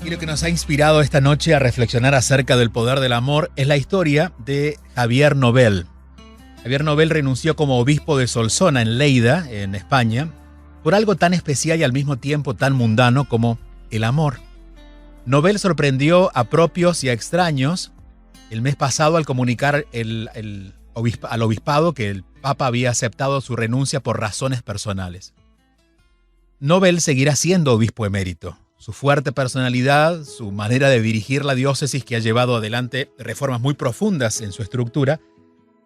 Y lo que nos ha inspirado esta noche a reflexionar acerca del poder del amor es la historia de Javier Nobel. Javier Nobel renunció como obispo de Solsona, en Lleida, en España, por algo tan especial y al mismo tiempo tan mundano como el amor. Nobel sorprendió a propios y a extraños el mes pasado al comunicar al obispado que el Papa había aceptado su renuncia por razones personales. Nobel seguirá siendo obispo emérito. Su fuerte personalidad, su manera de dirigir la diócesis que ha llevado adelante reformas muy profundas en su estructura,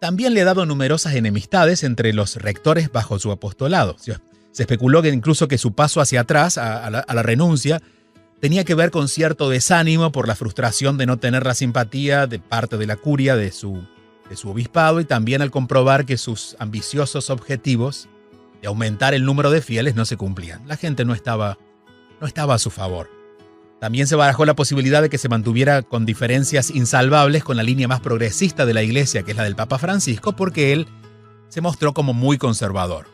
también le ha dado numerosas enemistades entre los rectores bajo su apostolado. Se especuló que incluso que su paso hacia atrás, a la renuncia, tenía que ver con cierto desánimo por la frustración de no tener la simpatía de parte de la curia de su obispado y también al comprobar que sus ambiciosos objetivos de aumentar el número de fieles no se cumplían. La gente no estaba a su favor. También se barajó la posibilidad de que se mantuviera con diferencias insalvables con la línea más progresista de la Iglesia, que es la del Papa Francisco, porque él se mostró como muy conservador.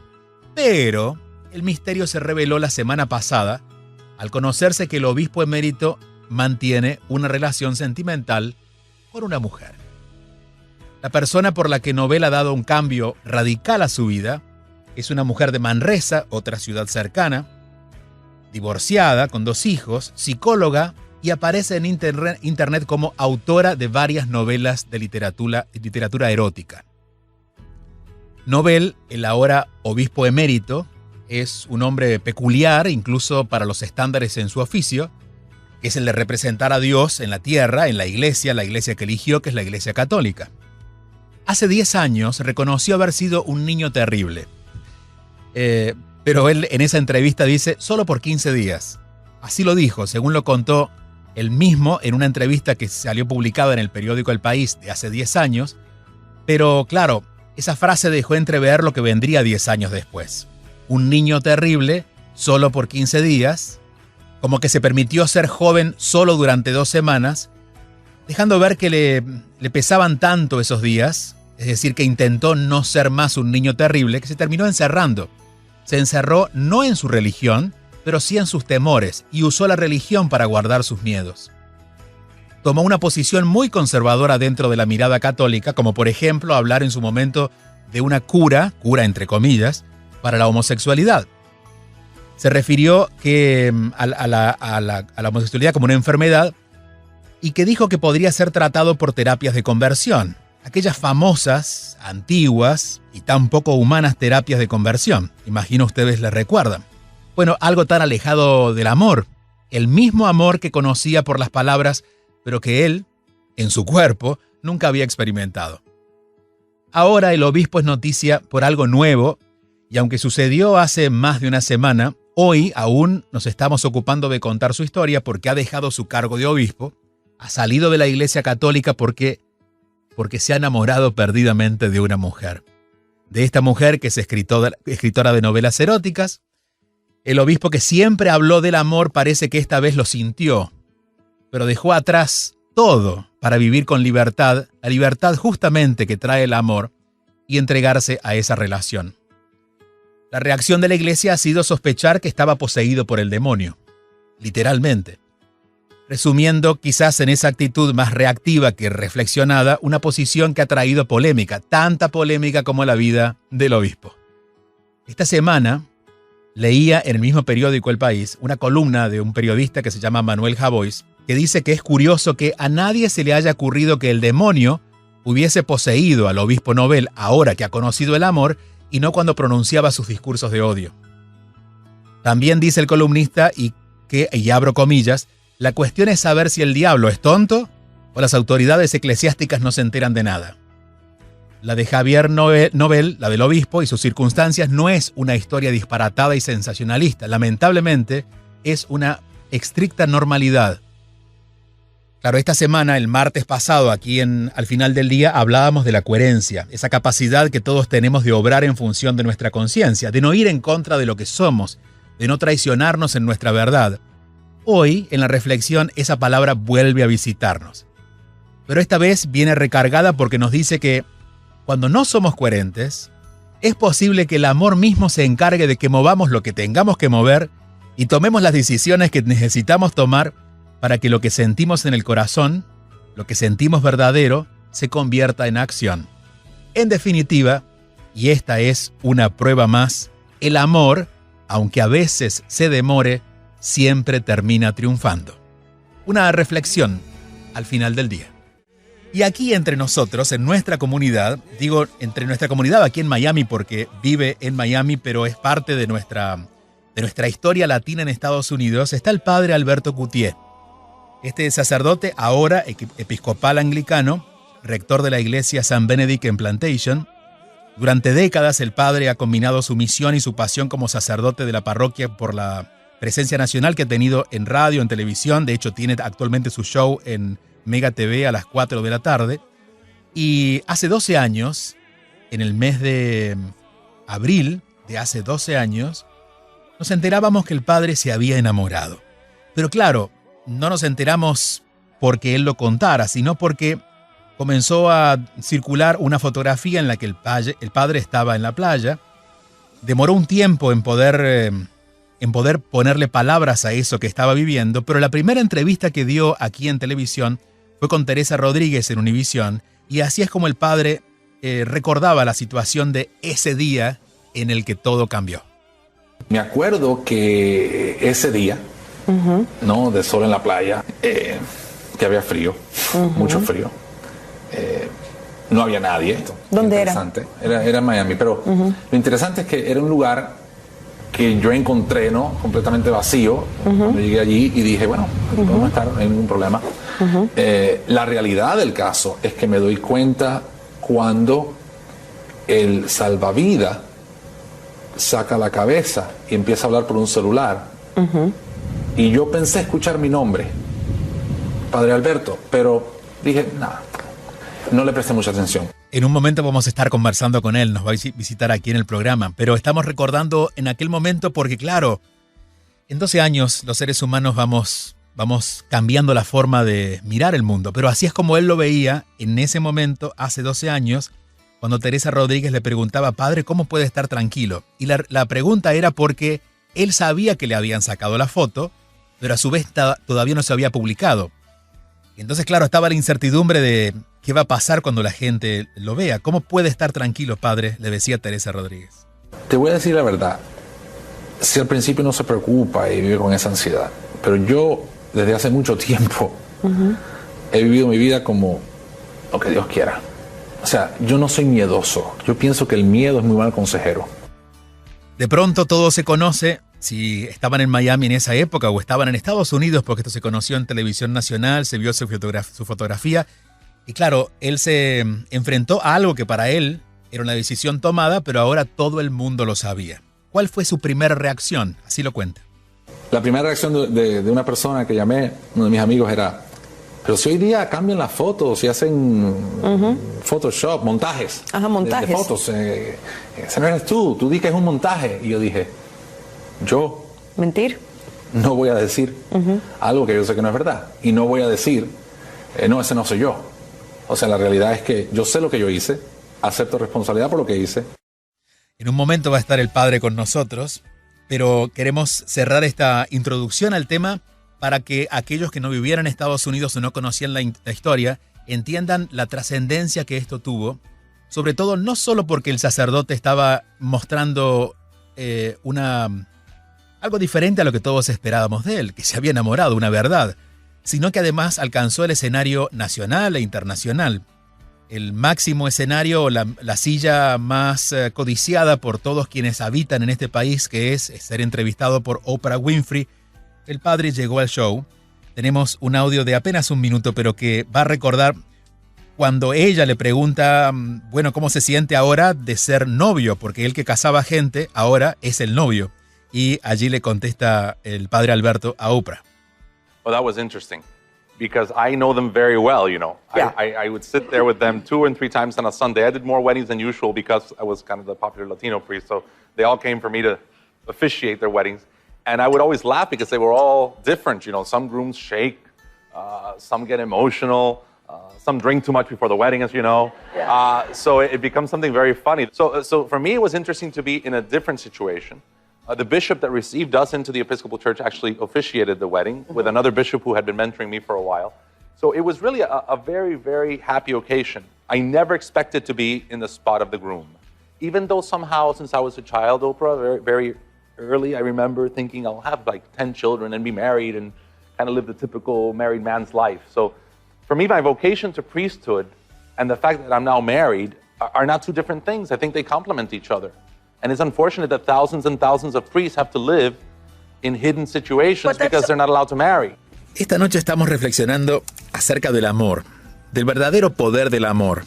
Pero el misterio se reveló la semana pasada al conocerse que el obispo emérito mantiene una relación sentimental con una mujer. La persona por la que Nobel ha dado un cambio radical a su vida es una mujer de Manresa, otra ciudad cercana, divorciada, con 2 hijos, psicóloga y aparece en internet como autora de varias novelas de literatura erótica. Nobel, el ahora obispo emérito, es un hombre peculiar, incluso para los estándares en su oficio, que es el de representar a Dios en la tierra, en la iglesia que eligió, que es la Iglesia Católica. Hace 10 años reconoció haber sido un niño terrible. Pero él en esa entrevista dice, solo por 15 días. Así lo dijo, según lo contó él mismo en una entrevista que salió publicada en el periódico El País de hace 10 años. Pero claro, esa frase dejó entrever lo que vendría 10 años después. Un niño terrible, solo por 15 días, como que se permitió ser joven solo durante 2 semanas, dejando ver que le pesaban tanto esos días, es decir, que intentó no ser más un niño terrible, que se terminó encerrando. Se encerró no en su religión, pero sí en sus temores, y usó la religión para guardar sus miedos. Tomó una posición muy conservadora dentro de la mirada católica, como por ejemplo hablar en su momento de una cura entre comillas, para la homosexualidad. Se refirió a la homosexualidad como una enfermedad y que dijo que podría ser tratado por terapias de conversión, aquellas famosas, antiguas y tan poco humanas terapias de conversión. Imagino ustedes les recuerdan. Bueno, algo tan alejado del amor, el mismo amor que conocía por las palabras, pero que él, en su cuerpo, nunca había experimentado. Ahora el obispo es noticia por algo nuevo, y aunque sucedió hace más de una semana, hoy aún nos estamos ocupando de contar su historia porque ha dejado su cargo de obispo, ha salido de la Iglesia Católica porque se ha enamorado perdidamente de una mujer. De esta mujer que es escritora de novelas eróticas, el obispo que siempre habló del amor parece que esta vez lo sintió, pero dejó atrás todo para vivir con libertad, la libertad justamente que trae el amor, y entregarse a esa relación. La reacción de la Iglesia ha sido sospechar que estaba poseído por el demonio, literalmente. Resumiendo quizás en esa actitud más reactiva que reflexionada, una posición que ha traído polémica, tanta polémica como la vida del obispo. Esta semana leía en el mismo periódico El País una columna de un periodista que se llama Manuel Javois, que dice que es curioso que a nadie se le haya ocurrido que el demonio hubiese poseído al obispo Nobel ahora que ha conocido el amor y no cuando pronunciaba sus discursos de odio. También dice el columnista, y abro comillas, la cuestión es saber si el diablo es tonto o las autoridades eclesiásticas no se enteran de nada. La de Javier Nobel, la del obispo y sus circunstancias, no es una historia disparatada y sensacionalista. Lamentablemente, es una estricta normalidad. Claro, esta semana, el martes pasado, aquí al final del día, hablábamos de la coherencia, esa capacidad que todos tenemos de obrar en función de nuestra conciencia, de no ir en contra de lo que somos, de no traicionarnos en nuestra verdad. Hoy, en la reflexión, esa palabra vuelve a visitarnos. Pero esta vez viene recargada porque nos dice que cuando no somos coherentes, es posible que el amor mismo se encargue de que movamos lo que tengamos que mover y tomemos las decisiones que necesitamos tomar para que lo que sentimos en el corazón, lo que sentimos verdadero, se convierta en acción. En definitiva, y esta es una prueba más, el amor, aunque a veces se demore, siempre termina triunfando. Una reflexión al final del día. Y aquí entre nosotros, en nuestra comunidad, digo entre nuestra comunidad aquí en Miami porque vive en Miami, pero es parte de nuestra historia latina en Estados Unidos, está el padre Alberto Coutier. Este sacerdote, ahora episcopal anglicano, rector de la iglesia San Benedict en Plantation. Durante décadas el padre ha combinado su misión y su pasión como sacerdote de la parroquia por la presencia nacional que ha tenido en radio, en televisión. De hecho, tiene actualmente su show en Mega TV a las 4 de la tarde. Y hace 12 años, en el mes de abril de hace 12 años, nos enterábamos que el padre se había enamorado. Pero claro, no nos enteramos porque él lo contara, sino porque comenzó a circular una fotografía en la que el padre estaba en la playa. Demoró un tiempo en poder ponerle palabras a eso que estaba viviendo, pero la primera entrevista que dio aquí en televisión fue con Teresa Rodríguez en Univisión, y así es como el padre recordaba la situación de ese día en el que todo cambió. Me acuerdo que ese día, ¿no? De sol en la playa, que había frío, mucho frío. No había nadie. ¿Dónde era? Era en Miami, pero lo interesante es que era un lugar que yo encontré, ¿no? Completamente vacío. Cuando llegué allí y dije, bueno, aquí podemos estar, no hay ningún problema. La realidad del caso es que me doy cuenta cuando el salvavidas saca la cabeza y empieza a hablar por un celular. Y yo pensé escuchar mi nombre, Padre Alberto, pero dije, nada, no le presté mucha atención. En un momento vamos a estar conversando con él, nos va a visitar aquí en el programa, pero estamos recordando en aquel momento porque, claro, en 12 años los seres humanos vamos cambiando la forma de mirar el mundo, pero así es como él lo veía en ese momento, hace 12 años, cuando Teresa Rodríguez le preguntaba, padre, ¿cómo puede estar tranquilo? Y la pregunta era porque él sabía que le habían sacado la foto, pero a su vez todavía no se había publicado. Y entonces, claro, estaba la incertidumbre de qué va a pasar cuando la gente lo vea. ¿Cómo puede estar tranquilo, padre? Le decía Teresa Rodríguez. Te voy a decir la verdad. Si al principio no se preocupa y vive con esa ansiedad, pero yo desde hace mucho tiempo he vivido mi vida como lo que Dios quiera. O sea, yo no soy miedoso. Yo pienso que el miedo es muy mal consejero. De pronto todo se conoce. Si estaban en Miami en esa época o estaban en Estados Unidos, porque esto se conoció en televisión nacional, se vio su fotografía. Y claro, él se enfrentó a algo que para él era una decisión tomada, pero ahora todo el mundo lo sabía. ¿Cuál fue su primera reacción? Así lo cuenta. La primera reacción de una persona que llamé, uno de mis amigos, era, pero si hoy día cambian las fotos y hacen Photoshop, montajes. Montajes. De fotos. Ese no eres tú di que es un montaje. Y yo dije, yo mentir, no voy a decir algo que yo sé que no es verdad, y no voy a decir no, ese no soy yo. O sea, la realidad es que yo sé lo que yo hice, acepto responsabilidad por lo que hice. En un momento va a estar el padre con nosotros, pero queremos cerrar esta introducción al tema para que aquellos que no vivieran en Estados Unidos o no conocían la historia entiendan la trascendencia que esto tuvo, sobre todo no solo porque el sacerdote estaba mostrando algo diferente a lo que todos esperábamos de él, que se había enamorado, una verdad, sino que además alcanzó el escenario nacional e internacional. El máximo escenario, la silla más codiciada por todos quienes habitan en este país, que es ser entrevistado por Oprah Winfrey. El padre llegó al show. Tenemos un audio de apenas un minuto, pero que va a recordar cuando ella le pregunta, bueno, ¿cómo se siente ahora de ser novio? Porque él que casaba gente, ahora es el novio. Y allí le contesta el padre Alberto a Oprah. Well, that was interesting because I know them very well, you know. Yeah. I would sit there with them 2 and 3 times on a Sunday. I did more weddings than usual because I was kind of the popular Latino priest, so they all came for me to officiate their weddings. And I would always laugh because they were all different, you know. Some rooms shake, some get emotional, some drink too much before the wedding, as you know. Yeah. So it becomes something very funny. So for me, it was interesting to be in a different situation The bishop that received us into the Episcopal Church actually officiated the wedding with another bishop who had been mentoring me for a while. So it was really a very, very happy occasion. I never expected to be in the spot of the groom. Even though somehow, since I was a child, Oprah, very, very early, I remember thinking I'll have like 10 children and be married and kind of live the typical married man's life. So for me, my vocation to priesthood and the fact that I'm now married are not two different things. I think they complement each other. And it's unfortunate that thousands and thousands of priests have to live in hidden situations because they're not allowed to marry. Esta noche estamos reflexionando acerca del amor, del verdadero poder del amor,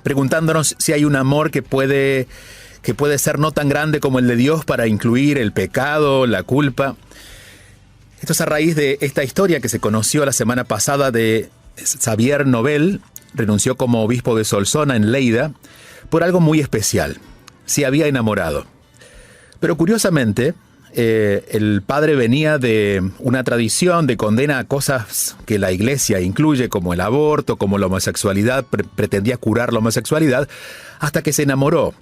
preguntándonos si hay un amor que puede ser no tan grande como el de Dios para incluir el pecado, la culpa. Esto es a raíz de esta historia que se conoció la semana pasada de Xavier Nobel, renunció como obispo de Solsona en Lleida por algo muy especial. Se había enamorado. Pero curiosamente, el padre venía de una tradición de condena a cosas que la iglesia incluye, como el aborto, como la homosexualidad, pretendía curar la homosexualidad, hasta que se enamoró.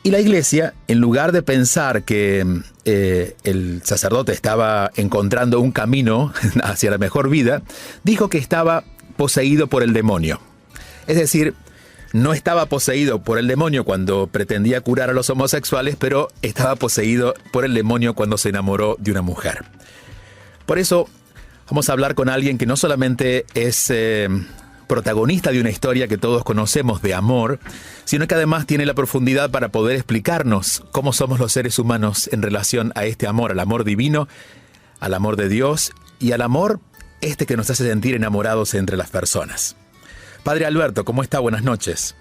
Y la iglesia, en lugar de pensar que el sacerdote estaba encontrando un camino hacia la mejor vida, dijo que estaba poseído por el demonio. Es decir, no estaba poseído por el demonio cuando pretendía curar a los homosexuales, pero estaba poseído por el demonio cuando se enamoró de una mujer. Por eso vamos a hablar con alguien que no solamente es protagonista de una historia que todos conocemos de amor, sino que además tiene la profundidad para poder explicarnos cómo somos los seres humanos en relación a este amor, al amor divino, al amor de Dios y al amor que nos hace sentir enamorados entre las personas. Padre Alberto, ¿cómo está? Buenas noches.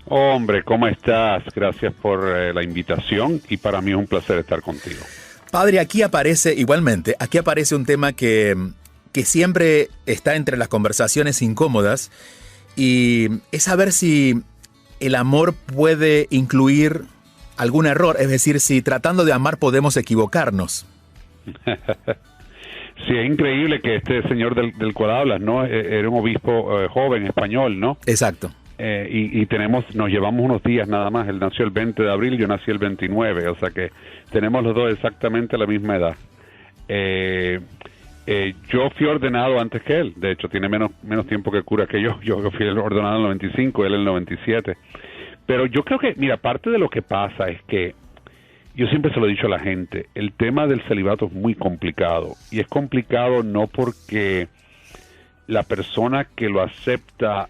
Hombre, ¿cómo estás? Gracias por la invitación y para mí es un placer estar contigo. Padre, aquí aparece un tema que siempre está entre las conversaciones incómodas y es saber si el amor puede incluir algún error, es decir, si tratando de amar podemos equivocarnos. Sí, es increíble que este señor del cual hablas, ¿no? Era un obispo joven, español, ¿no? Exacto. Y nos llevamos unos días nada más. Él nació el 20 de abril, yo nací el 29, o sea que tenemos los dos exactamente la misma edad. Yo fui ordenado antes que él, de hecho tiene menos tiempo que cura que yo. Yo fui ordenado en el 95, él en el 97. Pero yo creo que, mira, parte de lo que pasa es que yo siempre se lo he dicho a la gente, el tema del celibato es muy complicado. Y es complicado no porque la persona que lo acepta,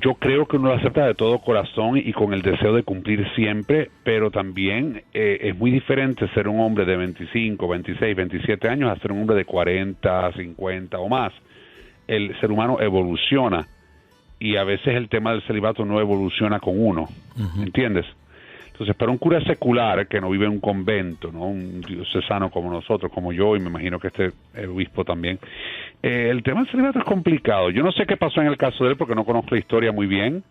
yo creo que uno lo acepta de todo corazón y con el deseo de cumplir siempre, pero también es muy diferente ser un hombre de 25, 26, 27 años a ser un hombre de 40, 50 o más. El ser humano evoluciona. Y a veces el tema del celibato no evoluciona con uno, ¿entiendes? Entonces, para un cura secular que no vive en un convento, ¿no? Un diocesano como nosotros, como yo, y me imagino que este obispo también, el tema del celibato es complicado. Yo no sé qué pasó en el caso de él porque no conozco la historia muy bien,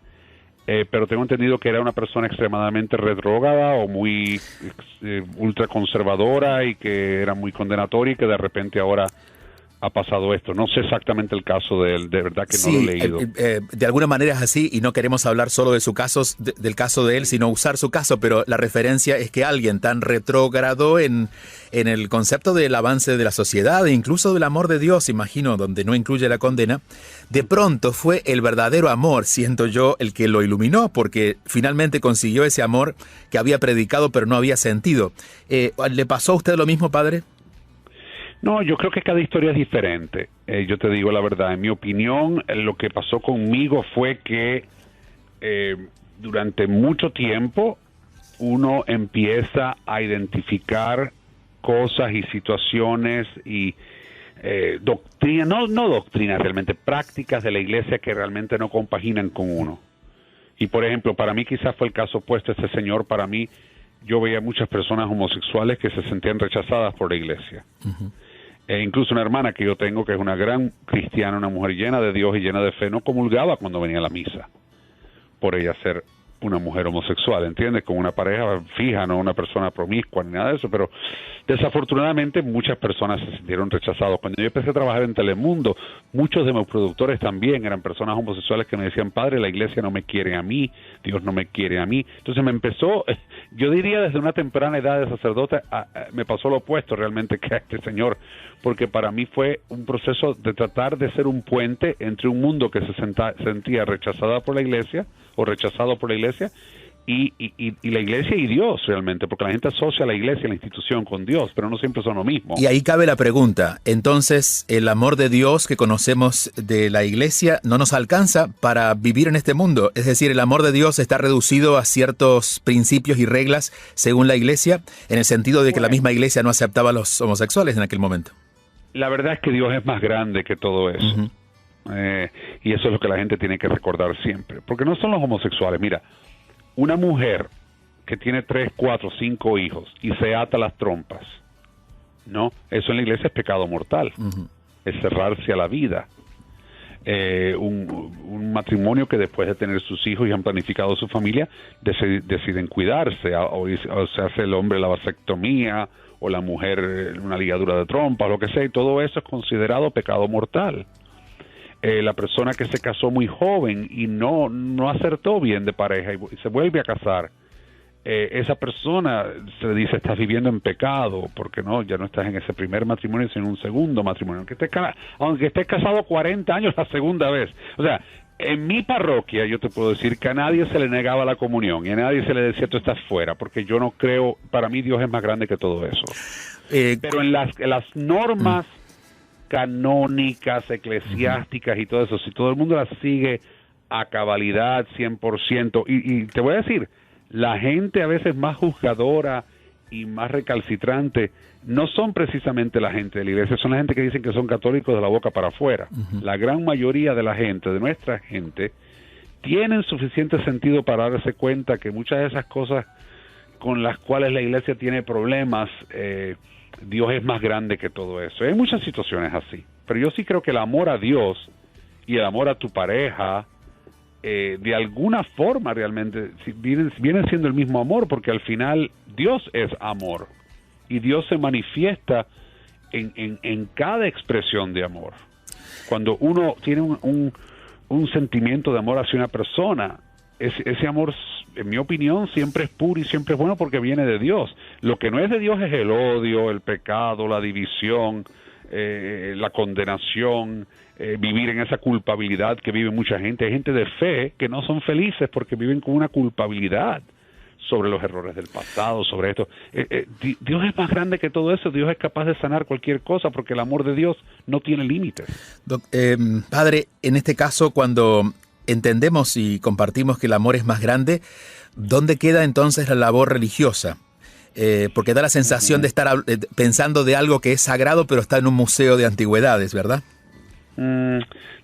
pero tengo entendido que era una persona extremadamente retrógrada o muy ultraconservadora y que era muy condenatoria y que de repente ahora ha pasado esto. No sé exactamente el caso de él, de verdad que no lo he leído. De alguna manera es así y no queremos hablar solo de su caso, del caso de él, sino usar su caso, pero la referencia es que alguien tan retrógrado en el concepto del avance de la sociedad e incluso del amor de Dios, imagino, donde no incluye la condena, de pronto fue el verdadero amor, siento yo, el que lo iluminó, porque finalmente consiguió ese amor que había predicado pero no había sentido. ¿Le pasó a usted lo mismo, padre? No, yo creo que cada historia es diferente. Yo te digo la verdad, en mi opinión, lo que pasó conmigo fue que durante mucho tiempo uno empieza a identificar cosas y situaciones y doctrinas, no doctrinas realmente, prácticas de la iglesia que realmente no compaginan con uno. Y por ejemplo, para mí quizás fue el caso opuesto. Este señor, para mí, yo veía muchas personas homosexuales que se sentían rechazadas por la iglesia. Incluso una hermana que yo tengo, que es una gran cristiana, una mujer llena de Dios y llena de fe, no comulgaba cuando venía a la misa, por ella ser una mujer homosexual, ¿entiendes? Con una pareja fija, no una persona promiscua ni nada de eso, pero desafortunadamente muchas personas se sintieron rechazados. Cuando yo empecé a trabajar en Telemundo, muchos de mis productores también eran personas homosexuales que me decían, padre, la iglesia no me quiere a mí, Dios no me quiere a mí. Entonces me empezó, yo diría desde una temprana edad de sacerdote, me pasó lo opuesto realmente que a este señor, porque para mí fue un proceso de tratar de ser un puente entre un mundo que se sentía rechazada por la iglesia, o rechazado por la iglesia, y la iglesia y Dios realmente, porque la gente asocia a la iglesia, la institución con Dios, pero no siempre son lo mismo. Y ahí cabe la pregunta, entonces, ¿el amor de Dios que conocemos de la iglesia no nos alcanza para vivir en este mundo? Es decir, ¿el amor de Dios está reducido a ciertos principios y reglas según la iglesia, en el sentido de que la misma iglesia no aceptaba a los homosexuales en aquel momento? La verdad es que Dios es más grande que todo eso. Uh-huh. Y eso es lo que la gente tiene que recordar siempre, porque no son los homosexuales. Mira, una mujer que tiene 3, 4, 5 hijos y se ata las trompas, ¿no? Eso en la iglesia es pecado mortal. Uh-huh. Es cerrarse a la vida. Un matrimonio que después de tener sus hijos y han planificado su familia, deciden cuidarse, o se hace el hombre la vasectomía, o la mujer una ligadura de trompa, lo que sea, y todo eso es considerado pecado mortal. La persona que se casó muy joven y no acertó bien de pareja y se vuelve a casar, esa persona se dice estás viviendo en pecado, porque ya no estás en ese primer matrimonio, sino en un segundo matrimonio. Aunque estés casado 40 años la segunda vez. O sea, en mi parroquia yo te puedo decir que a nadie se le negaba la comunión y a nadie se le decía tú estás fuera, porque yo no creo, para mí Dios es más grande que todo eso. Pero en las normas canónicas, eclesiásticas y todo eso, si todo el mundo las sigue a cabalidad 100%, y te voy a decir, la gente a veces más juzgadora y más recalcitrante no son precisamente la gente de la iglesia, son la gente que dicen que son católicos de la boca para afuera. Uh-huh. La gran mayoría de la gente, de nuestra gente, tienen suficiente sentido para darse cuenta que muchas de esas cosas con las cuales la iglesia tiene problemas, Dios es más grande que todo eso. Hay muchas situaciones así, pero yo sí creo que el amor a Dios y el amor a tu pareja, de alguna forma realmente vienen siendo el mismo amor, porque al final Dios es amor y Dios se manifiesta en cada expresión de amor. Cuando uno tiene un sentimiento de amor hacia una persona, ese amor, en mi opinión, siempre es puro y siempre es bueno porque viene de Dios. Lo que no es de Dios es el odio, el pecado, la división, la condenación, vivir en esa culpabilidad que vive mucha gente. Hay gente de fe que no son felices porque viven con una culpabilidad sobre los errores del pasado, sobre esto. Dios es más grande que todo eso. Dios es capaz de sanar cualquier cosa porque el amor de Dios no tiene límites. Padre, en este caso, cuando entendemos y compartimos que el amor es más grande, ¿dónde queda entonces la labor religiosa? Porque da la sensación de estar pensando de algo que es sagrado, pero está en un museo de antigüedades, ¿verdad?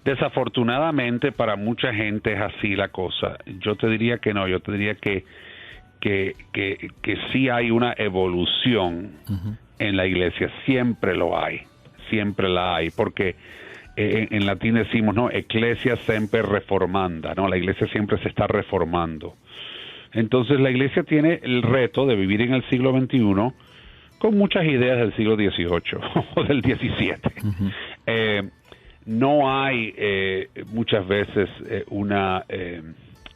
Desafortunadamente para mucha gente es así la cosa. Yo te diría que no, yo te diría que sí hay una evolución uh-huh. en la iglesia, siempre lo hay, siempre la hay, porque en latín decimos, ¿no? Ecclesia semper reformanda, ¿no? La iglesia siempre se está reformando. Entonces la iglesia tiene el reto de vivir en el siglo XXI con muchas ideas del siglo XVIII o del XVII. Uh-huh. No hay muchas veces una,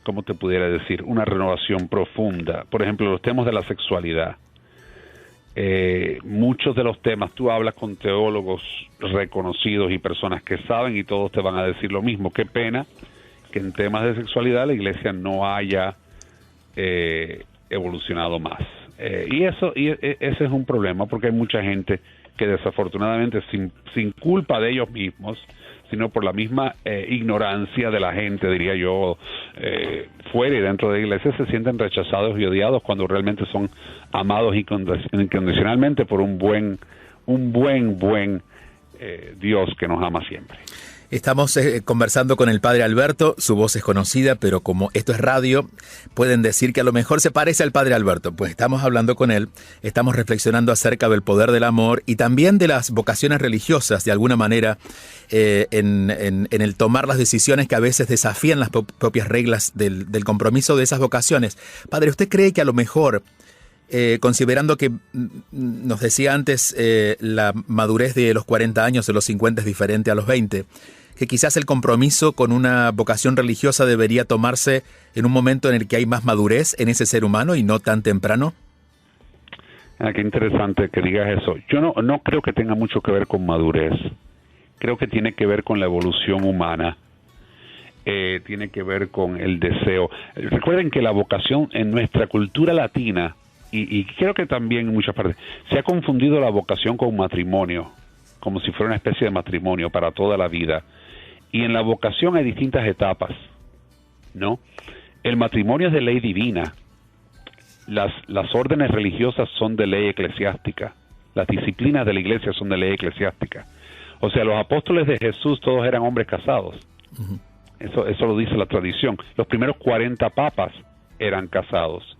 ¿cómo te pudiera decir? Una renovación profunda. Por ejemplo, los temas de la sexualidad. Muchos de los temas, tú hablas con teólogos reconocidos y personas que saben y todos te van a decir lo mismo. Qué pena que en temas de sexualidad la iglesia no haya evolucionado más. Y ese es un problema porque hay mucha gente que desafortunadamente sin culpa de ellos mismos, sino por la misma ignorancia de la gente, diría yo, fuera y dentro de la iglesia, se sienten rechazados y odiados cuando realmente son amados incondicionalmente por un buen Dios que nos ama siempre. Estamos conversando con el padre Alberto, su voz es conocida, pero como esto es radio, pueden decir que a lo mejor se parece al padre Alberto. Pues estamos hablando con él, estamos reflexionando acerca del poder del amor y también de las vocaciones religiosas, de alguna manera, en el tomar las decisiones que a veces desafían las propias reglas del compromiso de esas vocaciones. Padre, ¿usted cree que a lo mejor, considerando que nos decía antes la madurez de los 40 años, de los 50 es diferente a los 20, que quizás el compromiso con una vocación religiosa debería tomarse en un momento en el que hay más madurez en ese ser humano y no tan temprano? Qué interesante que digas eso. Yo no creo que tenga mucho que ver con madurez. Creo que tiene que ver con la evolución humana. Tiene que ver con el deseo. Recuerden que la vocación en nuestra cultura latina, y creo que también en muchas partes, se ha confundido la vocación con matrimonio, como si fuera una especie de matrimonio para toda la vida. Y en la vocación hay distintas etapas, ¿no? El matrimonio es de ley divina. Las órdenes religiosas son de ley eclesiástica. Las disciplinas de la iglesia son de ley eclesiástica. O sea, los apóstoles de Jesús todos eran hombres casados. Uh-huh. Eso lo dice la tradición. Los primeros 40 papas eran casados.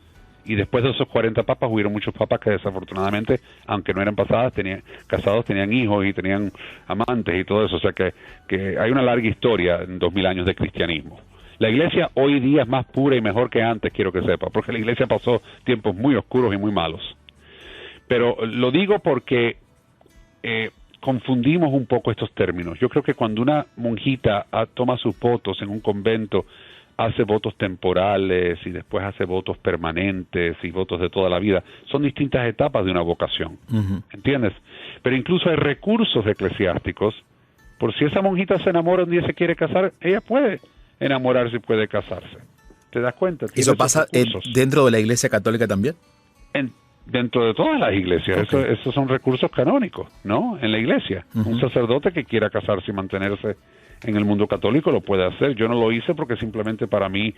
Y después de esos 40 papas hubieron muchos papas que desafortunadamente, aunque no eran casados, tenían hijos y tenían amantes y todo eso. O sea que hay una larga historia en 2000 años de cristianismo. La iglesia hoy día es más pura y mejor que antes, quiero que sepa, porque la iglesia pasó tiempos muy oscuros y muy malos. Pero lo digo porque confundimos un poco estos términos. Yo creo que cuando una monjita toma sus votos en un convento, hace votos temporales y después hace votos permanentes y votos de toda la vida. Son distintas etapas de una vocación, uh-huh. ¿Entiendes? Pero incluso hay recursos eclesiásticos, por si esa monjita se enamora un día y se quiere casar, ella puede enamorarse y puede casarse. ¿Te das cuenta? ¿Eso pasa dentro de la Iglesia Católica también? Dentro de todas las iglesias. Okay. Esos son recursos canónicos, ¿no? En la iglesia. Uh-huh. Un sacerdote que quiera casarse y mantenerse en el mundo católico lo puede hacer. Yo no lo hice porque simplemente para mí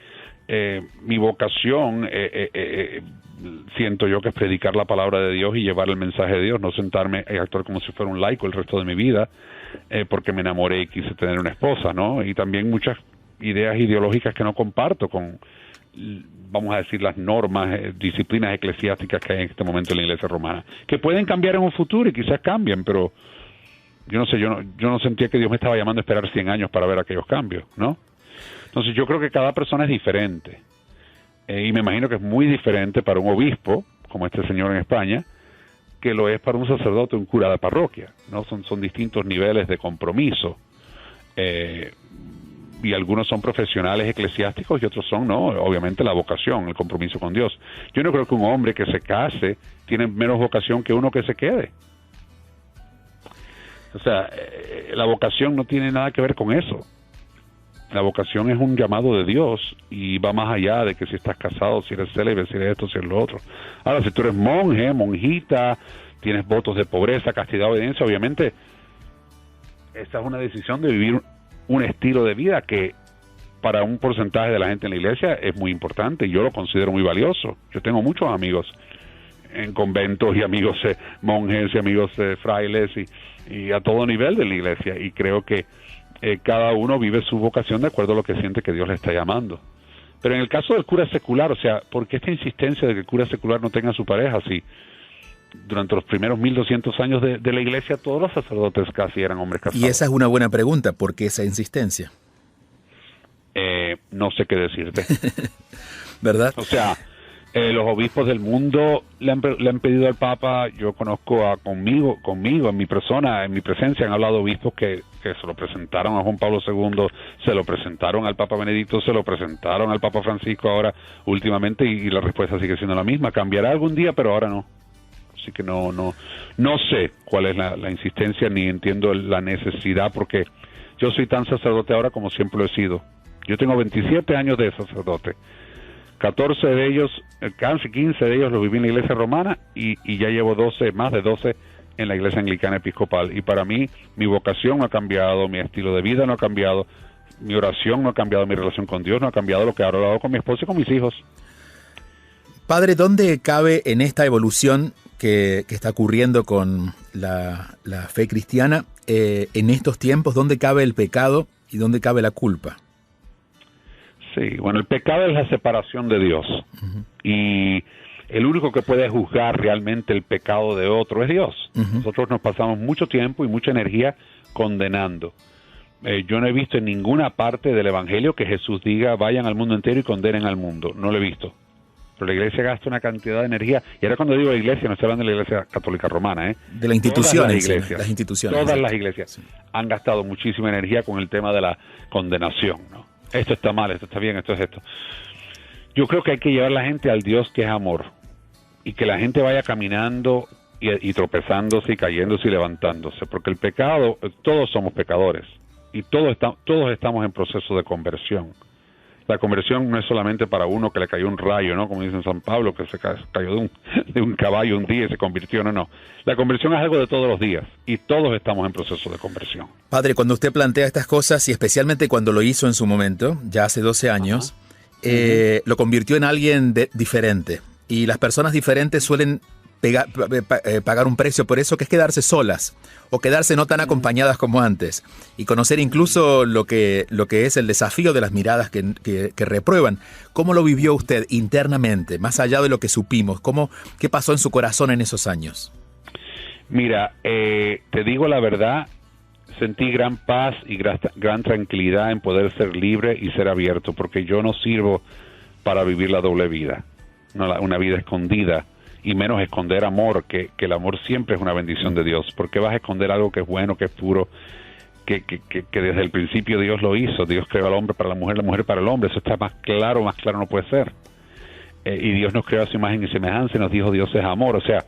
mi vocación siento yo que es predicar la palabra de Dios y llevar el mensaje de Dios, no sentarme y actuar como si fuera un laico el resto de mi vida porque me enamoré y quise tener una esposa, ¿no? Y también muchas ideas ideológicas que no comparto con, vamos a decir, las normas, disciplinas eclesiásticas que hay en este momento en la Iglesia romana, que pueden cambiar en un futuro y quizás cambien, pero yo no sé, yo no sentía que Dios me estaba llamando a esperar 100 años para ver aquellos cambios, ¿no? Entonces yo creo que cada persona es diferente. Y me imagino que es muy diferente para un obispo, como este señor en España, que lo es para un sacerdote, un cura de parroquia, ¿no? Son distintos niveles de compromiso. Y algunos son profesionales eclesiásticos y otros son, no, obviamente la vocación, el compromiso con Dios. Yo no creo que un hombre que se case tiene menos vocación que uno que se quede. O sea, la vocación no tiene nada que ver con eso. La vocación es un llamado de Dios y va más allá de que si estás casado, si eres célibe, si eres esto, si eres lo otro. Ahora, si tú eres monje, monjita, tienes votos de pobreza, castidad, obediencia, obviamente esta es una decisión de vivir un estilo de vida que para un porcentaje de la gente en la iglesia es muy importante y yo lo considero muy valioso. Yo tengo muchos amigos en conventos y amigos monjes y amigos frailes y a todo nivel de la iglesia, y creo que cada uno vive su vocación de acuerdo a lo que siente que Dios le está llamando. Pero en el caso del cura secular, o sea, ¿por qué esta insistencia de que el cura secular no tenga su pareja? Si durante los primeros 1200 años de la iglesia todos los sacerdotes casi eran hombres casados. Y esa es una buena pregunta, ¿por qué esa insistencia? No sé qué decirte. ¿Verdad? O sea, los obispos del mundo le han pedido al Papa, yo conozco conmigo, en mi persona, en mi presencia, han hablado obispos que se lo presentaron a Juan Pablo II, se lo presentaron al Papa Benedicto, se lo presentaron al Papa Francisco ahora últimamente, y la respuesta sigue siendo la misma. Cambiará algún día, pero ahora no. Así que no sé cuál es la insistencia, ni entiendo la necesidad, porque yo soy tan sacerdote ahora como siempre lo he sido. Yo tengo 27 años de sacerdote. 14 de ellos, casi 15 de ellos los viví en la iglesia romana y ya llevo más de 12 en la iglesia anglicana episcopal. Y para mí, mi vocación no ha cambiado, mi estilo de vida no ha cambiado, mi oración no ha cambiado, mi relación con Dios no ha cambiado, lo que ahora hago con mi esposa y con mis hijos. Padre, ¿dónde cabe en esta evolución que está ocurriendo con la fe cristiana en estos tiempos, ¿dónde cabe el pecado y dónde cabe la culpa? Sí, bueno, el pecado es la separación de Dios. Y el único que puede juzgar realmente el pecado de otro es Dios. Nosotros nos pasamos mucho tiempo y mucha energía condenando. Yo no he visto en ninguna parte del Evangelio que Jesús diga, vayan al mundo entero y condenen al mundo. No lo he visto. Pero la iglesia gasta una cantidad de energía. Y ahora cuando digo iglesia, no estoy hablando de la iglesia católica romana, de la institución. Todas las iglesias, las instituciones. Todas las iglesias han gastado muchísima energía con el tema de la condenación, ¿no? Esto está mal, esto está bien, esto es esto. Yo creo que hay que llevar a la gente al Dios que es amor. Y que la gente vaya caminando y tropezándose y cayéndose y levantándose. Porque el pecado, todos somos pecadores. Y todos estamos en proceso de conversión. La conversión no es solamente para uno que le cayó un rayo, ¿no? Como dice en San Pablo, que se cayó de un caballo un día y se convirtió. No. La conversión es algo de todos los días y todos estamos en proceso de conversión. Padre, cuando usted plantea estas cosas y especialmente cuando lo hizo en su momento, ya hace 12 años, lo convirtió en alguien diferente. Y las personas diferentes suelen pagar un precio por eso, que es quedarse solas o quedarse no tan acompañadas como antes y conocer incluso lo que es el desafío de las miradas que reprueban. ¿Cómo lo vivió usted internamente, más allá de lo que supimos? ¿Qué pasó en su corazón en esos años? Mira, te digo la verdad, sentí gran paz y gran tranquilidad en poder ser libre y ser abierto, porque yo no sirvo para vivir la doble vida, una vida escondida, y menos esconder amor, que el amor siempre es una bendición de Dios. ¿Por qué vas a esconder algo que es bueno, que es puro, que desde el principio Dios lo hizo? Dios creó al hombre para la mujer para el hombre. Eso está más claro no puede ser. Y Dios nos creó a su imagen y semejanza y nos dijo Dios es amor. O sea,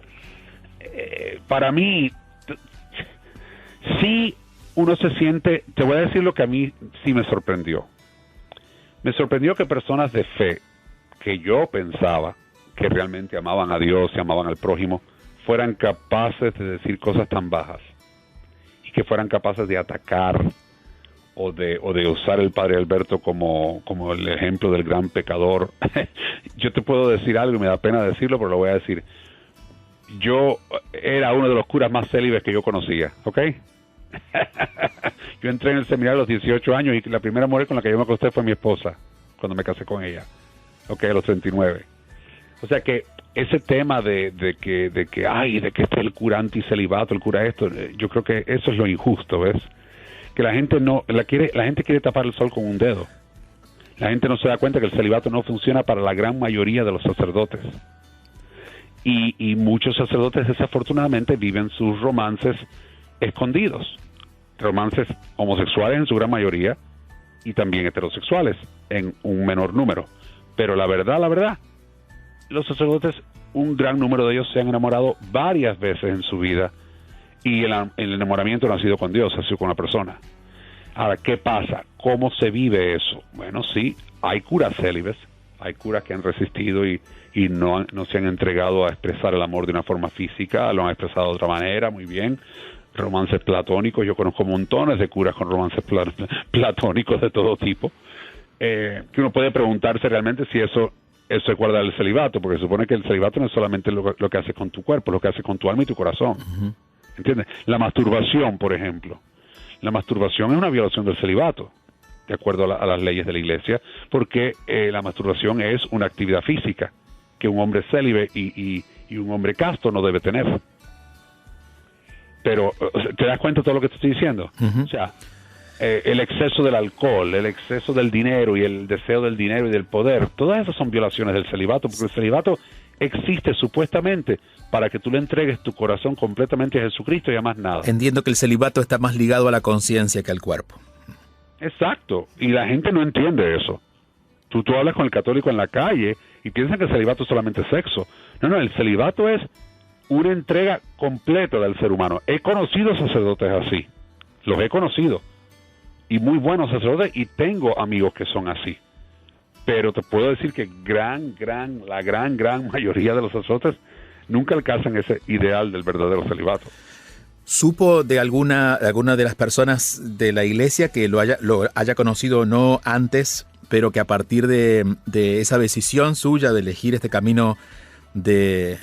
para mí, sí uno se siente, te voy a decir lo que a mí sí me sorprendió. Me sorprendió que personas de fe, que yo pensaba que realmente amaban a Dios y amaban al prójimo, fueran capaces de decir cosas tan bajas y que fueran capaces de atacar o de usar el padre Alberto como el ejemplo del gran pecador. Yo te puedo decir algo y me da pena decirlo, pero lo voy a decir. Yo era uno de los curas más célibes que yo conocía, ¿ok? Yo entré en el seminario a los 18 años y la primera mujer con la que yo me acosté fue mi esposa, cuando me casé con ella, ¿ok? A los 39. O sea que ese tema de que esté el cura anticelibato, el cura esto, yo creo que eso es lo injusto, ¿ves? Que la gente quiere tapar el sol con un dedo. La gente no se da cuenta que el celibato no funciona para la gran mayoría de los sacerdotes. Y muchos sacerdotes desafortunadamente viven sus romances escondidos. Romances homosexuales en su gran mayoría y también heterosexuales en un menor número. Pero la verdad, los sacerdotes, un gran número de ellos se han enamorado varias veces en su vida y el enamoramiento no ha sido con Dios, ha sido con la persona. Ahora, ¿qué pasa? ¿Cómo se vive eso? Bueno, sí, hay curas célibes, hay curas que han resistido y no se han entregado a expresar el amor de una forma física, lo han expresado de otra manera, muy bien. Romances platónicos, yo conozco montones de curas con romances platónicos de todo tipo, que uno puede preguntarse realmente si eso es guardar el celibato, porque se supone que el celibato no es solamente lo que haces con tu cuerpo, lo que haces con tu alma y tu corazón. ¿Entiendes? La masturbación, por ejemplo. La masturbación es una violación del celibato, de acuerdo a las leyes de la iglesia, porque la masturbación es una actividad física que un hombre célibe y un hombre casto no debe tener. Pero, ¿te das cuenta de todo lo que te estoy diciendo? O sea, el exceso del alcohol, el exceso del dinero y el deseo del dinero y del poder, todas esas son violaciones del celibato, porque el celibato existe supuestamente para que tú le entregues tu corazón completamente a Jesucristo y a más nada. Entiendo que el celibato está más ligado a la conciencia que al cuerpo. Exacto, y la gente no entiende eso. Tú hablas con el católico en la calle y piensan que el celibato es solamente sexo. No, el celibato es una entrega completa del ser humano. He conocido sacerdotes así, los he conocido, y muy buenos sacerdotes, y tengo amigos que son así. Pero te puedo decir que la gran mayoría de los sacerdotes nunca alcanzan ese ideal del verdadero celibato. ¿Supo de alguna de las personas de la iglesia que lo haya conocido no antes, pero que a partir de esa decisión suya de elegir este camino de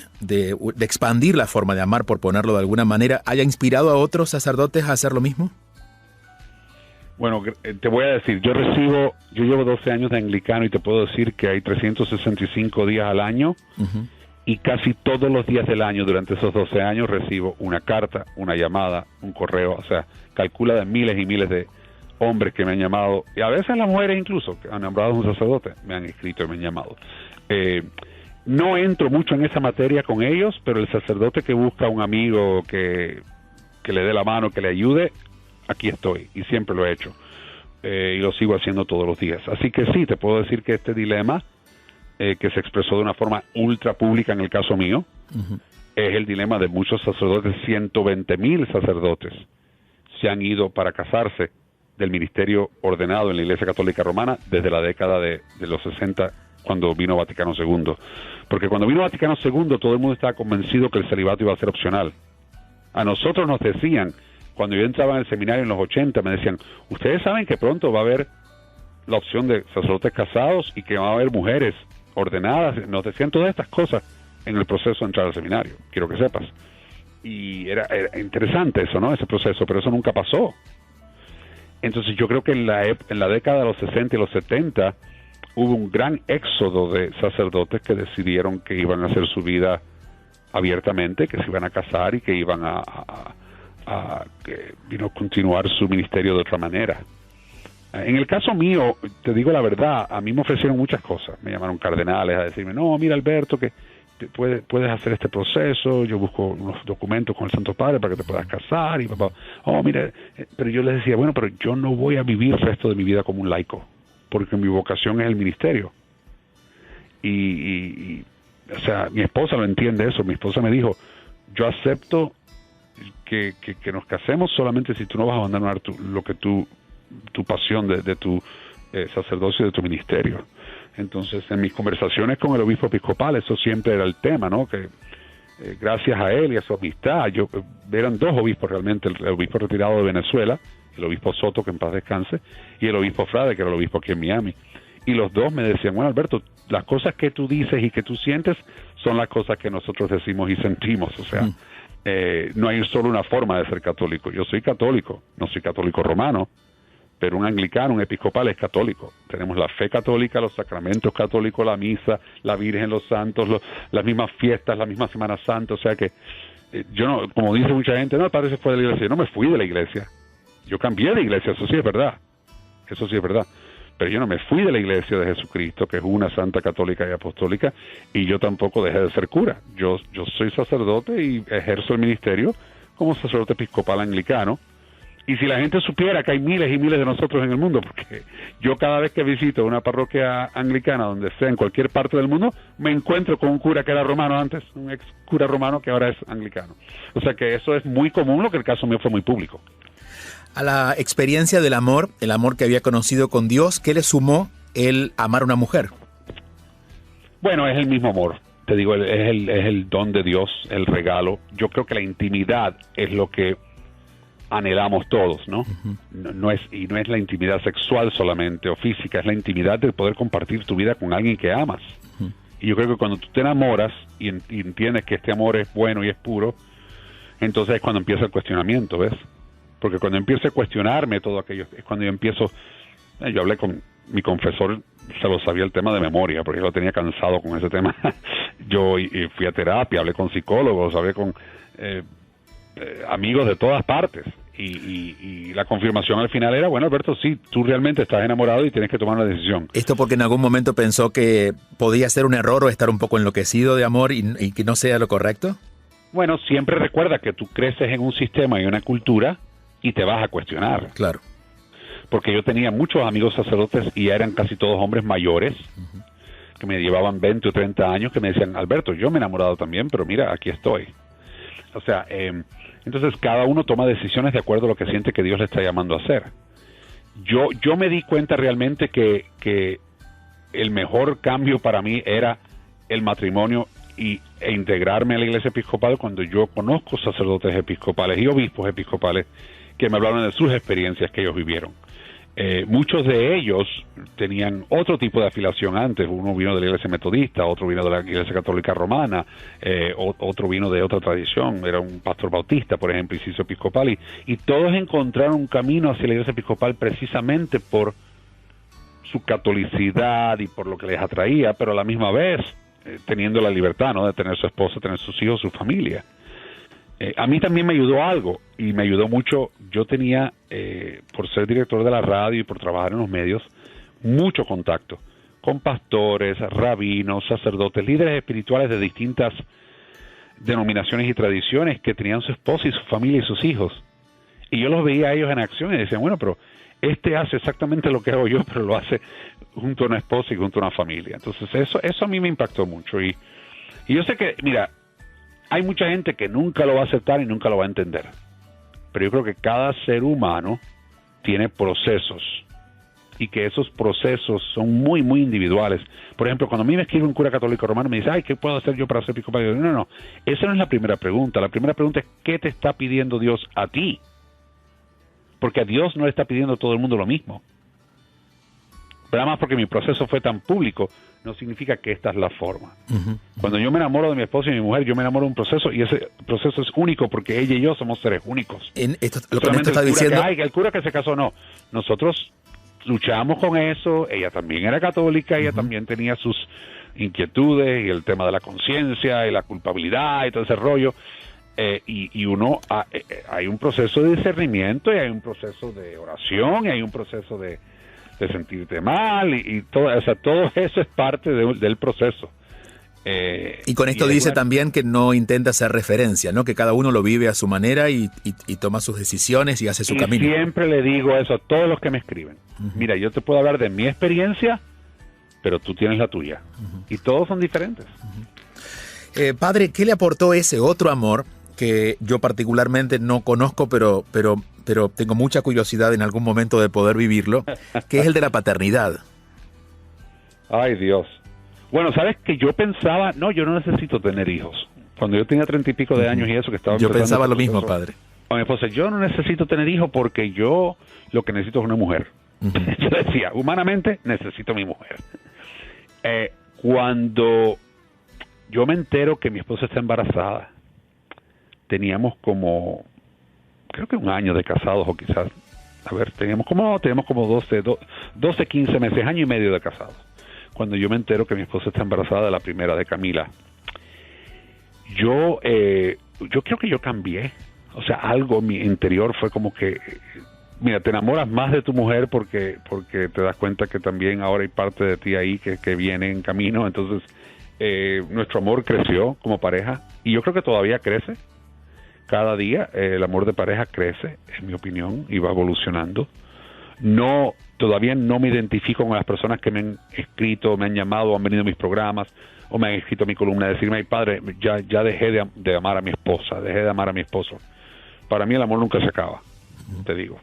expandir la forma de amar, por ponerlo de alguna manera, haya inspirado a otros sacerdotes a hacer lo mismo? Bueno, te voy a decir, yo llevo 12 años de anglicano y te puedo decir que hay 365 días al año y casi todos los días del año durante esos 12 años recibo una carta, una llamada, un correo, o sea, calcula de miles y miles de hombres que me han llamado, y a veces las mujeres incluso, que han nombrado a un sacerdote, me han escrito y me han llamado. No entro mucho en esa materia con ellos, pero el sacerdote que busca un amigo que le dé la mano, que le ayude, aquí estoy, y siempre lo he hecho, y lo sigo haciendo todos los días. Así que sí, te puedo decir que este dilema, que se expresó de una forma ultra pública en el caso mío, es el dilema de muchos sacerdotes. 120,000 sacerdotes se han ido para casarse del ministerio ordenado en la Iglesia Católica Romana desde la década de los 60, cuando vino Vaticano II. Porque cuando vino Vaticano II, todo el mundo estaba convencido que el celibato iba a ser opcional. A nosotros nos decían, cuando yo entraba en el seminario en los 80, me decían, ustedes saben que pronto va a haber la opción de sacerdotes casados y que va a haber mujeres ordenadas. Nos decían todas estas cosas en el proceso de entrar al seminario, quiero que sepas. Y era interesante eso, ¿no? Ese proceso, pero eso nunca pasó. Entonces yo creo que en la década de los 60 y los 70 hubo un gran éxodo de sacerdotes que decidieron que iban a hacer su vida abiertamente, que se iban a casar y que iban a continuar su ministerio de otra manera. En el caso mío, te digo la verdad, a mí me ofrecieron muchas cosas. Me llamaron cardenales a decirme, no, mira Alberto, que puedes hacer este proceso, yo busco unos documentos con el Santo Padre para que te puedas casar, y papá, mira, pero yo les decía, bueno, pero yo no voy a vivir el resto de mi vida como un laico, porque mi vocación es el ministerio. Y o sea, mi esposa lo entiende eso. Mi esposa me dijo, yo acepto que nos casemos solamente si tú no vas a abandonar tu pasión de tu sacerdocio y de tu ministerio. Entonces, en mis conversaciones con el obispo episcopal, eso siempre era el tema, ¿no? Que gracias a él y a su amistad, eran dos obispos realmente, el obispo retirado de Venezuela, el obispo Soto, que en paz descanse, y el obispo Frade, que era el obispo aquí en Miami. Y los dos me decían, bueno, Alberto, las cosas que tú dices y que tú sientes son las cosas que nosotros decimos y sentimos. O sea, no hay solo una forma de ser católico. Yo soy católico, no soy católico romano, pero un anglicano, un episcopal es católico. Tenemos la fe católica, los sacramentos católicos, la misa, la Virgen, los santos, las mismas fiestas, la misma Semana Santa. O sea que yo no, como dice mucha gente, no, el padre se fue de la iglesia. Yo no me fui de la iglesia. Yo cambié de iglesia, eso sí es verdad. Eso sí es verdad. Pero yo no me fui de la iglesia de Jesucristo, que es una santa católica y apostólica, y yo tampoco dejé de ser cura. Yo soy sacerdote y ejerzo el ministerio como sacerdote episcopal anglicano. Y si la gente supiera que hay miles y miles de nosotros en el mundo, porque yo cada vez que visito una parroquia anglicana, donde sea, en cualquier parte del mundo, me encuentro con un cura que era romano antes, un ex cura romano que ahora es anglicano. O sea que eso es muy común, lo que el caso mío fue muy público. A la experiencia del amor, el amor que había conocido con Dios, ¿qué le sumó el amar a una mujer? Bueno, es el mismo amor. Te digo, es el don de Dios, el regalo. Yo creo que la intimidad es lo que anhelamos todos, ¿no? No es la intimidad sexual solamente o física, es la intimidad de poder compartir tu vida con alguien que amas. Y yo creo que cuando tú te enamoras y entiendes que este amor es bueno y es puro, entonces es cuando empieza el cuestionamiento, ¿ves? Porque cuando empiezo a cuestionarme todo aquello, es cuando yo empiezo, yo hablé con mi confesor, se lo sabía el tema de memoria, porque yo lo tenía cansado con ese tema. Yo fui a terapia, hablé con psicólogos, hablé con amigos de todas partes, y la confirmación al final era, bueno, Alberto, sí, tú realmente estás enamorado y tienes que tomar una decisión. ¿Esto porque en algún momento pensó que podía ser un error o estar un poco enloquecido de amor y que no sea lo correcto? Bueno, siempre recuerda que tú creces en un sistema y una cultura y te vas a cuestionar. Claro. Porque yo tenía muchos amigos sacerdotes y eran casi todos hombres mayores, que me llevaban 20 o 30 años, que me decían, Alberto, yo me he enamorado también, pero mira, aquí estoy. O sea, entonces cada uno toma decisiones de acuerdo a lo que siente que Dios le está llamando a hacer. Yo me di cuenta realmente que el mejor cambio para mí era el matrimonio e integrarme a la iglesia episcopal cuando yo conozco sacerdotes episcopales y obispos episcopales que me hablaron de sus experiencias que ellos vivieron. Muchos de ellos tenían otro tipo de afiliación antes. Uno vino de la iglesia metodista, otro vino de la iglesia católica romana, otro vino de otra tradición, era un pastor bautista, por ejemplo, y se hizo episcopal, y todos encontraron un camino hacia la iglesia episcopal precisamente por su catolicidad y por lo que les atraía, pero a la misma vez teniendo la libertad, ¿no?, de tener su esposa, tener sus hijos, su familia. A mí también me ayudó algo, y me ayudó mucho. Yo tenía, por ser director de la radio y por trabajar en los medios, mucho contacto con pastores, rabinos, sacerdotes, líderes espirituales de distintas denominaciones y tradiciones que tenían su esposa y su familia y sus hijos. Y yo los veía a ellos en acción y decían, bueno, pero este hace exactamente lo que hago yo, pero lo hace junto a una esposa y junto a una familia. Entonces eso a mí me impactó mucho. Y yo sé que, mira, hay mucha gente que nunca lo va a aceptar y nunca lo va a entender. Pero yo creo que cada ser humano tiene procesos y que esos procesos son muy, muy individuales. Por ejemplo, cuando a mí me escribe un cura católico romano, me dice, ay, ¿qué puedo hacer yo para ser episcopal? Yo digo, no, esa no es la primera pregunta. La primera pregunta es, ¿qué te está pidiendo Dios a ti? Porque a Dios no le está pidiendo a todo el mundo lo mismo. Pero además, porque mi proceso fue tan público, no significa que esta es la forma. Uh-huh. Cuando yo me enamoro de mi esposa y mi mujer, yo me enamoro de un proceso, y ese proceso es único porque ella y yo somos seres únicos. Lo que Néstor está diciendo... el cura que se casó, no. Nosotros luchamos con eso. Ella también era católica, ella también tenía sus inquietudes y el tema de la conciencia y la culpabilidad y todo ese rollo. Y uno, hay un proceso de discernimiento, y hay un proceso de oración, y hay un proceso de sentirte mal, y todo, o sea, todo eso es parte del proceso. Y con esto dice también que no intenta hacer referencia, ¿no? Que cada uno lo vive a su manera y toma sus decisiones y hace su camino. Siempre le digo eso a todos los que me escriben. Uh-huh. Mira, yo te puedo hablar de mi experiencia, pero tú tienes la tuya. Uh-huh. Y todos son diferentes. Uh-huh. Padre, ¿qué le aportó ese otro amor que yo particularmente no conozco, pero tengo mucha curiosidad en algún momento de poder vivirlo, que es el de la paternidad? Ay, Dios. Bueno, ¿sabes que yo pensaba, no, yo no necesito tener hijos? Cuando yo tenía 30 y pico de años y eso que estaba... Yo pensaba lo mismo, padre. A mi esposa, yo no necesito tener hijos porque yo lo que necesito es una mujer. Uh-huh. Yo decía, humanamente necesito mi mujer. Cuando yo me entero que mi esposa está embarazada, teníamos como, creo que un año de casados, o quizás, teníamos como 12, 15 meses, año y medio de casados. Cuando yo me entero que mi esposa está embarazada de la primera, de Camila, yo creo que yo cambié. O sea, algo en mi interior fue como que, mira, te enamoras más de tu mujer porque te das cuenta que también ahora hay parte de ti ahí que viene en camino. Entonces, nuestro amor creció como pareja, y yo creo que todavía crece. Cada día el amor de pareja crece, en mi opinión, y va evolucionando. Todavía no me identifico con las personas que me han escrito, me han llamado, han venido a mis programas, o me han escrito a mi columna a decirme, ay, padre, ya dejé de amar a mi esposa, dejé de amar a mi esposo. Para mí el amor nunca se acaba, te digo.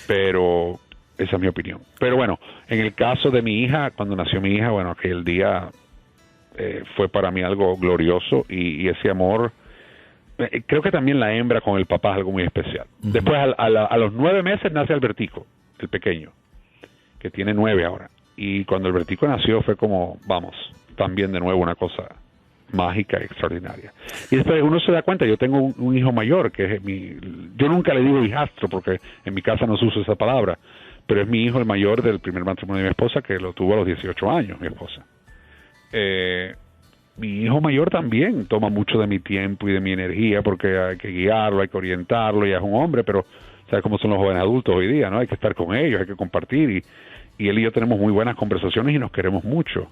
Pero esa es mi opinión. Pero bueno, en el caso de mi hija, cuando nació mi hija, bueno, aquel día fue para mí algo glorioso, y ese amor... Creo que también la hembra con el papá es algo muy especial. Uh-huh. Después, a los 9 meses, nace Albertico, el pequeño, que tiene 9 ahora. Y cuando Albertico nació fue como, vamos, también de nuevo una cosa mágica y extraordinaria. Y después uno se da cuenta, yo tengo un hijo mayor, que es yo nunca le digo hijastro, porque en mi casa no se usa esa palabra, pero es mi hijo el mayor del primer matrimonio de mi esposa, que lo tuvo a los 18 años, mi esposa. Mi hijo mayor también toma mucho de mi tiempo y de mi energía, porque hay que guiarlo, hay que orientarlo, ya es un hombre, pero ¿sabes cómo son los jóvenes adultos hoy día? ¿No? Hay que estar con ellos, hay que compartir, y él y yo tenemos muy buenas conversaciones y nos queremos mucho.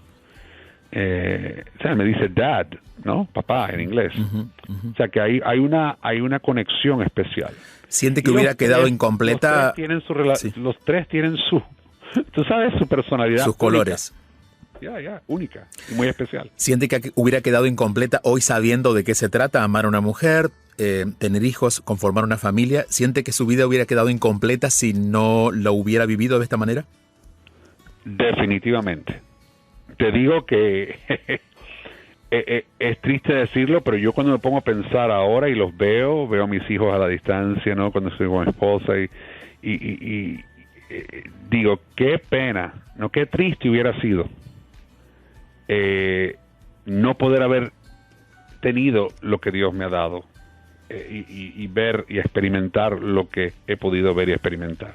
O sea, me dice dad, ¿no? Papá en inglés. Uh-huh, uh-huh. O sea, que hay una conexión especial. ¿Siente que hubiera quedado incompleta? Los tres tienen tú sabes, su personalidad. Sus colores. Única y muy especial. ¿Siente que hubiera quedado incompleta hoy sabiendo de qué se trata, amar a una mujer, tener hijos, conformar una familia? ¿Siente que su vida hubiera quedado incompleta si no lo hubiera vivido de esta manera? Definitivamente. Te digo que es triste decirlo, pero yo cuando me pongo a pensar ahora y veo a mis hijos a la distancia, ¿no? Cuando estoy con mi esposa y digo, qué pena, no, qué triste hubiera sido no poder haber tenido lo que Dios me ha dado y ver y experimentar lo que he podido ver y experimentar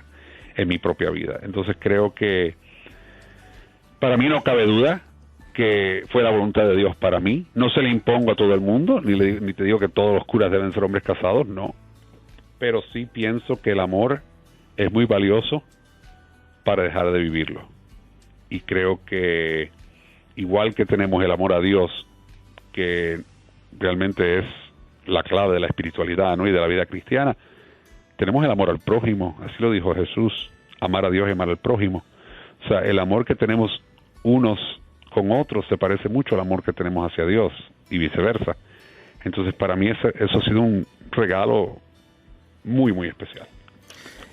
en mi propia vida. Entonces creo que para mí no cabe duda que fue la voluntad de Dios para mí. No se le impongo a todo el mundo, ni te digo que todos los curas deben ser hombres casados, no. Pero sí pienso que el amor es muy valioso para dejar de vivirlo. Y creo que igual que tenemos el amor a Dios, que realmente es la clave de la espiritualidad, ¿no?, y de la vida cristiana, tenemos el amor al prójimo. Así lo dijo Jesús, amar a Dios y amar al prójimo. O sea, el amor que tenemos unos con otros se parece mucho al amor que tenemos hacia Dios y viceversa. Entonces para mí eso ha sido un regalo muy, muy especial.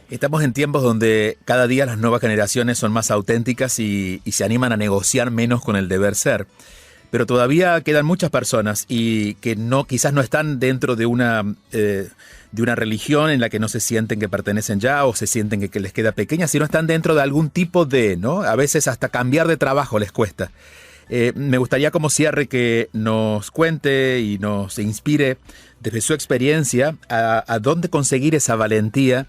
Estamos en tiempos donde cada día las nuevas generaciones son más auténticas y se animan a negociar menos con el deber ser. Pero todavía quedan muchas personas y que quizás no están dentro de una religión en la que no se sienten que pertenecen ya o se sienten que les queda pequeña, sino están dentro de algún tipo de, ¿no? A veces hasta cambiar de trabajo les cuesta. Me gustaría como cierre que nos cuente y nos inspire desde su experiencia a dónde conseguir esa valentía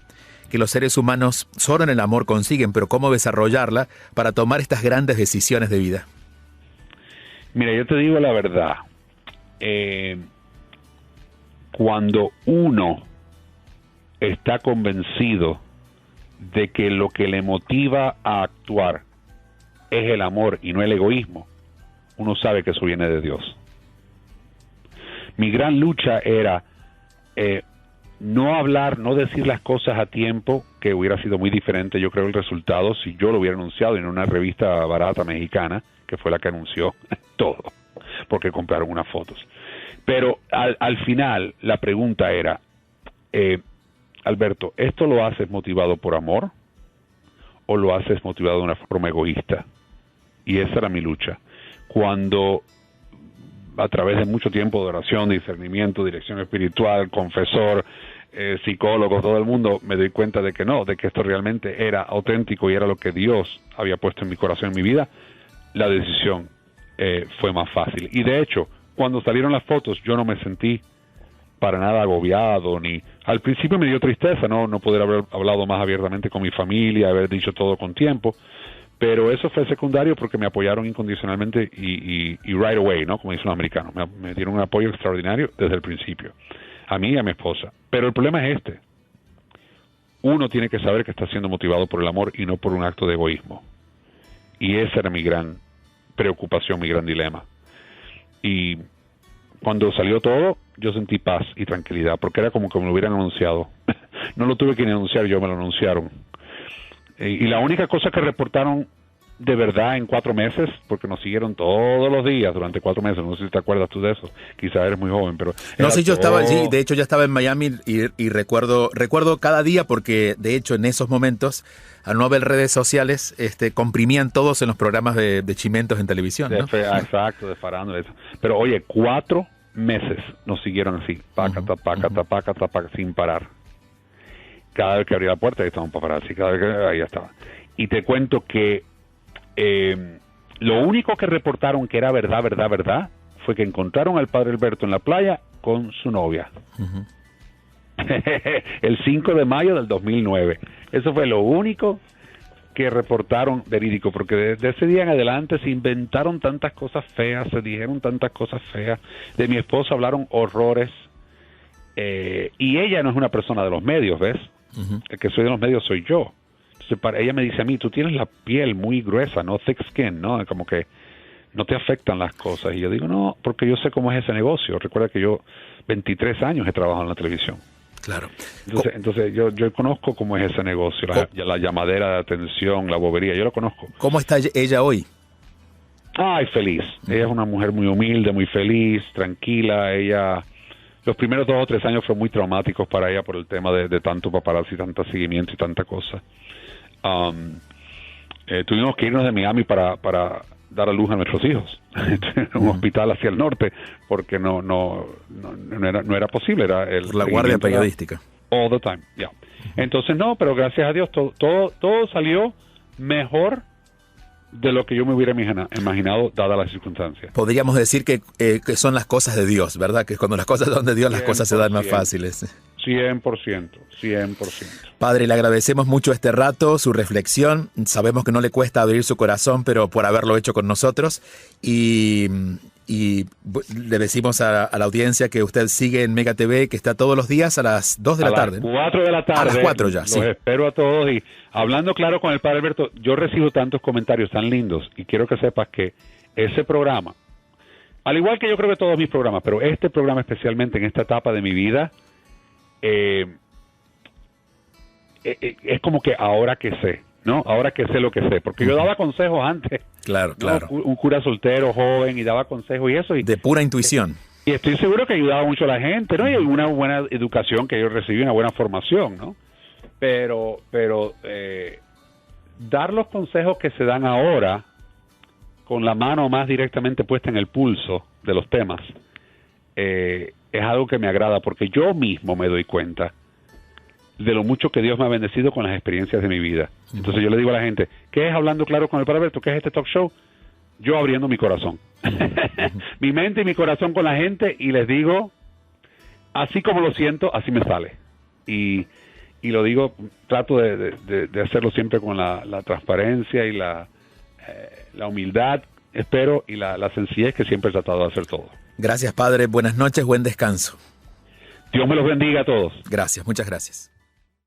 que los seres humanos solo en el amor consiguen, pero cómo desarrollarla para tomar estas grandes decisiones de vida. Mira, yo te digo la verdad, cuando uno está convencido de que lo que le motiva a actuar es el amor y no el egoísmo, uno sabe que eso viene de Dios. Mi gran lucha era no hablar, no decir las cosas a tiempo, que hubiera sido muy diferente, yo creo, el resultado si yo lo hubiera anunciado en una revista barata mexicana, que fue la que anunció todo, porque compraron unas fotos. Pero al final la pregunta era, Alberto, ¿esto lo haces motivado por amor o lo haces motivado de una forma egoísta? Y esa era mi lucha. Cuando a través de mucho tiempo de oración, discernimiento, dirección espiritual, confesor, psicólogo, todo el mundo, me doy cuenta de que no, de que esto realmente era auténtico y era lo que Dios había puesto en mi corazón, en mi vida, la decisión fue más fácil. Y de hecho, cuando salieron las fotos, yo no me sentí para nada agobiado, ni al principio me dio tristeza no poder haber hablado más abiertamente con mi familia, haber dicho todo con tiempo, pero eso fue secundario porque me apoyaron incondicionalmente y right away, ¿no?, como dicen los americanos, me dieron un apoyo extraordinario desde el principio, a mí y a mi esposa. Pero el problema es este: uno tiene que saber que está siendo motivado por el amor y no por un acto de egoísmo, y esa era mi gran preocupación, mi gran dilema. Y cuando salió todo, yo sentí paz y tranquilidad, porque era como que me lo hubieran anunciado. No lo tuve que ni anunciar yo, me lo anunciaron. Y la única cosa que reportaron de verdad en 4 meses, porque nos siguieron todos los días durante 4 meses, no sé si te acuerdas tú de eso, quizás eres muy joven, pero... No, sí, yo estaba, sí, de hecho ya estaba en Miami y recuerdo cada día, porque de hecho en esos momentos, al no haber redes sociales, comprimían todos en los programas de chimentos en televisión, ¿no? Exacto, de farándula, eso. Pero oye, 4 meses nos siguieron así, pácata, pácata, pácata, pácata, sin parar. Cada vez que abría la puerta, ahí estaban paparazzi, cada vez que ahí estaba. Y te cuento que lo único que reportaron que era verdad, fue que encontraron al padre Alberto en la playa con su novia. Uh-huh. El 5 de mayo del 2009. Eso fue lo único que reportaron verídico, porque desde ese día en adelante se inventaron tantas cosas feas, se dijeron tantas cosas feas. De mi esposa hablaron horrores. Y ella no es una persona de los medios, ¿ves? Uh-huh. El que soy de los medios soy yo. Entonces ella me dice a mí, tú tienes la piel muy gruesa, no thick skin, ¿no? Como que no te afectan las cosas. Y yo digo, no, porque yo sé cómo es ese negocio. Recuerda que yo 23 años he trabajado en la televisión. Claro. Entonces yo conozco cómo es ese negocio, la llamadera de atención, la bobería, yo lo conozco. ¿Cómo está ella hoy? Ay, feliz. Uh-huh. Ella es una mujer muy humilde, muy feliz, tranquila. Ella... Los primeros 2 o 3 años fueron muy traumáticos para ella por el tema de tanto paparazzi, tanto seguimiento y tanta cosa. Tuvimos que irnos de Miami para dar a luz a nuestros hijos en un hospital hacia el norte, porque no era posible. Era la guardia periodística. All the time, yeah. Entonces, no, pero gracias a Dios todo salió mejor de lo que yo me hubiera imaginado, dadas las circunstancias. Podríamos decir que son las cosas de Dios, ¿verdad? Que cuando las cosas son de Dios, las cosas se dan más fáciles. 100%. Padre, le agradecemos mucho este rato, su reflexión. Sabemos que no le cuesta abrir su corazón, pero por haberlo hecho con nosotros. Y le decimos a la audiencia que usted sigue en Mega TV, que está todos los días a las 2 de la tarde. A las 4 de la tarde. A las 4 ya, sí. Los espero a todos. Y hablando claro con el Padre Alberto, yo recibo tantos comentarios tan lindos y quiero que sepas que ese programa, al igual que yo creo que todos mis programas, pero este programa especialmente en esta etapa de mi vida, es como que ahora que sé, ¿no? Ahora que sé lo que sé, porque yo daba consejos antes. Claro, ¿no? claro. Un cura soltero, joven, y daba consejos y eso. De pura intuición. Y estoy seguro que ayudaba mucho a la gente, ¿no? Y una buena educación que yo recibí, una buena formación, ¿no? Pero dar los consejos que se dan ahora, con la mano más directamente puesta en el pulso de los temas, es algo que me agrada, porque yo mismo me doy cuenta de lo mucho que Dios me ha bendecido con las experiencias de mi vida. Entonces yo le digo a la gente, ¿qué es Hablando Claro con el Padre Alberto? ¿Qué es este talk show? Yo abriendo mi corazón. Mi mente y mi corazón con la gente, y les digo, así como lo siento, así me sale. Y lo digo, trato de hacerlo siempre con la transparencia y la humildad, espero, y la sencillez que siempre he tratado de hacer todo. Gracias, Padre. Buenas noches, buen descanso. Dios me los bendiga a todos. Gracias, muchas gracias.